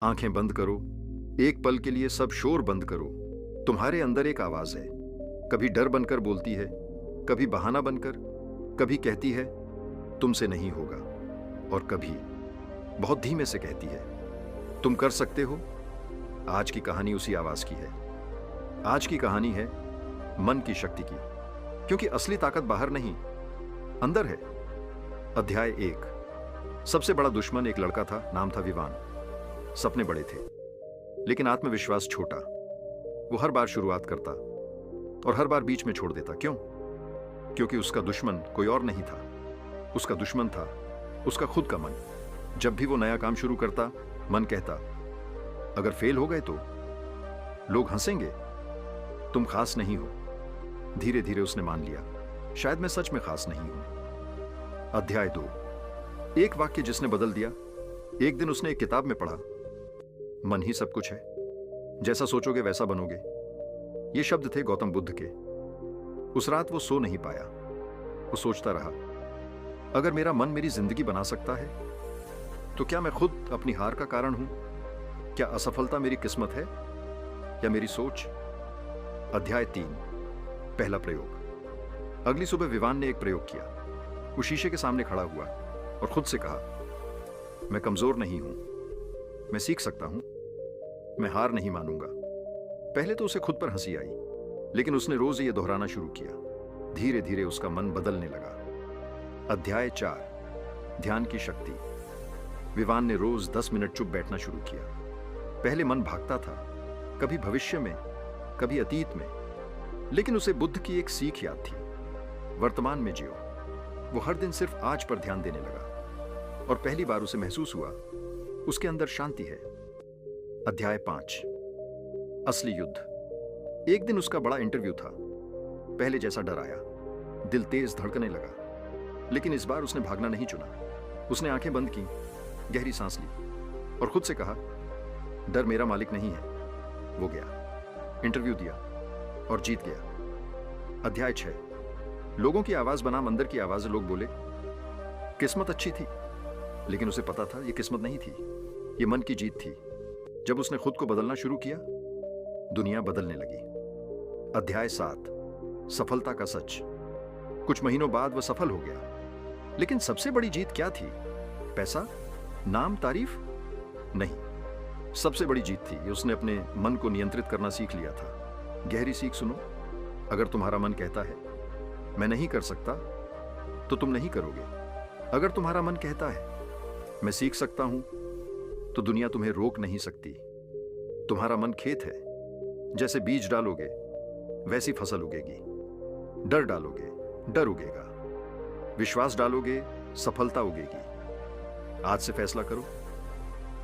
आंखें बंद करो। एक पल के लिए सब शोर बंद करो। तुम्हारे अंदर एक आवाज है, कभी डर बनकर बोलती है, कभी बहाना बनकर, कभी कहती है तुमसे नहीं होगा, और कभी बहुत धीमे से कहती है तुम कर सकते हो। आज की कहानी उसी आवाज की है। आज की कहानी है मन की शक्ति की, क्योंकि असली ताकत बाहर नहीं, अंदर है। अध्याय 1। सबसे बड़ा दुश्मन एक लड़का था, नाम था विवान। सपने बड़े थे, लेकिन आत्मविश्वास छोटा। वो हर बार शुरुआत करता और हर बार बीच में छोड़ देता। क्यों? क्योंकि उसका दुश्मन कोई और नहीं था, उसका दुश्मन था उसका खुद का मन। जब भी वो नया काम शुरू करता, मन कहता अगर फेल हो गए तो लोग हंसेंगे, तुम खास नहीं हो। धीरे धीरे उसने मान लिया, शायद मैं सच में खास नहीं हूं। अध्याय 2। एक वाक्य जिसने बदल दिया। एक दिन उसने एक किताब में पढ़ा, मन ही सब कुछ है, जैसा सोचोगे वैसा बनोगे। ये शब्द थे गौतम बुद्ध के। उस रात वो सो नहीं पाया। वो सोचता रहा, अगर मेरा मन मेरी जिंदगी बना सकता है तो क्या मैं खुद अपनी हार का कारण हूं? क्या असफलता मेरी किस्मत है या मेरी सोच? अध्याय 3। पहला प्रयोग। अगली सुबह विवान ने एक प्रयोग किया। वो शीशे के सामने खड़ा हुआ और खुद से कहा, मैं कमजोर नहीं हूं, मैं सीख सकता हूं, मैं हार नहीं मानूंगा। पहले तो उसे खुद पर हंसी आई, लेकिन उसने रोज ये दोहराना शुरू किया। धीरे धीरे उसका मन बदलने लगा। अध्याय 4। ध्यान की शक्ति। विवान ने रोज 10 मिनट चुप बैठना शुरू किया। पहले मन भागता था, कभी भविष्य में, कभी अतीत में, लेकिन उसे बुद्ध की एक सीख याद थी, वर्तमान में जियो। वो हर दिन सिर्फ आज पर ध्यान देने लगा और पहली बार उसे महसूस हुआ उसके अंदर शांति है। अध्याय 5। असली युद्ध। एक दिन उसका बड़ा इंटरव्यू था। पहले जैसा डर आया, दिल तेज धड़कने लगा, लेकिन इस बार उसने भागना नहीं चुना। उसने आंखें बंद की, गहरी सांस ली और खुद से कहा, डर मेरा मालिक नहीं है। वो गया, इंटरव्यू दिया और जीत गया। अध्याय 6। लोगों की आवाज बनाम अंदर की आवाज। लोग बोले किस्मत अच्छी थी, लेकिन उसे पता था यह किस्मत नहीं थी, यह मन की जीत थी। जब उसने खुद को बदलना शुरू किया, दुनिया बदलने लगी। अध्याय 7। सफलता का सच। कुछ महीनों बाद वह सफल हो गया, लेकिन सबसे बड़ी जीत क्या थी? पैसा, नाम, तारीफ? नहीं, सबसे बड़ी जीत थी कि उसने अपने मन को नियंत्रित करना सीख लिया था। गहरी सीख सुनो। अगर तुम्हारा मन कहता है मैं नहीं कर सकता, तो तुम नहीं करोगे। अगर तुम्हारा मन कहता है मैं सीख सकता हूं, तो दुनिया तुम्हें रोक नहीं सकती। तुम्हारा मन खेत है, जैसे बीज डालोगे वैसी फसल उगेगी। डर डालोगे, डर उगेगा। विश्वास डालोगे, सफलता उगेगी। आज से फैसला करो,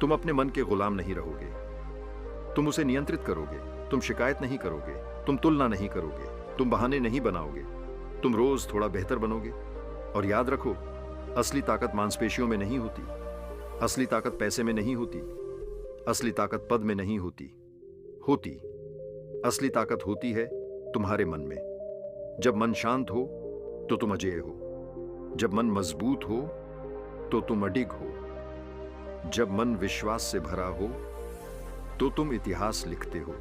तुम अपने मन के गुलाम नहीं रहोगे। तुम उसे नियंत्रित करोगे। तुम शिकायत नहीं करोगे, तुम तुलना नहीं करोगे, तुम बहाने नहीं बनाओगे। तुम रोज थोड़ा बेहतर बनोगे। और याद रखो, असली ताकत मांसपेशियों में नहीं होती, असली ताकत पैसे में नहीं होती, असली ताकत पद में नहीं होती। असली ताकत होती है तुम्हारे मन में। जब मन शांत हो तो तुम अजेय हो। जब मन मजबूत हो तो तुम अडिग हो। जब मन विश्वास से भरा हो तो तुम इतिहास लिखते हो।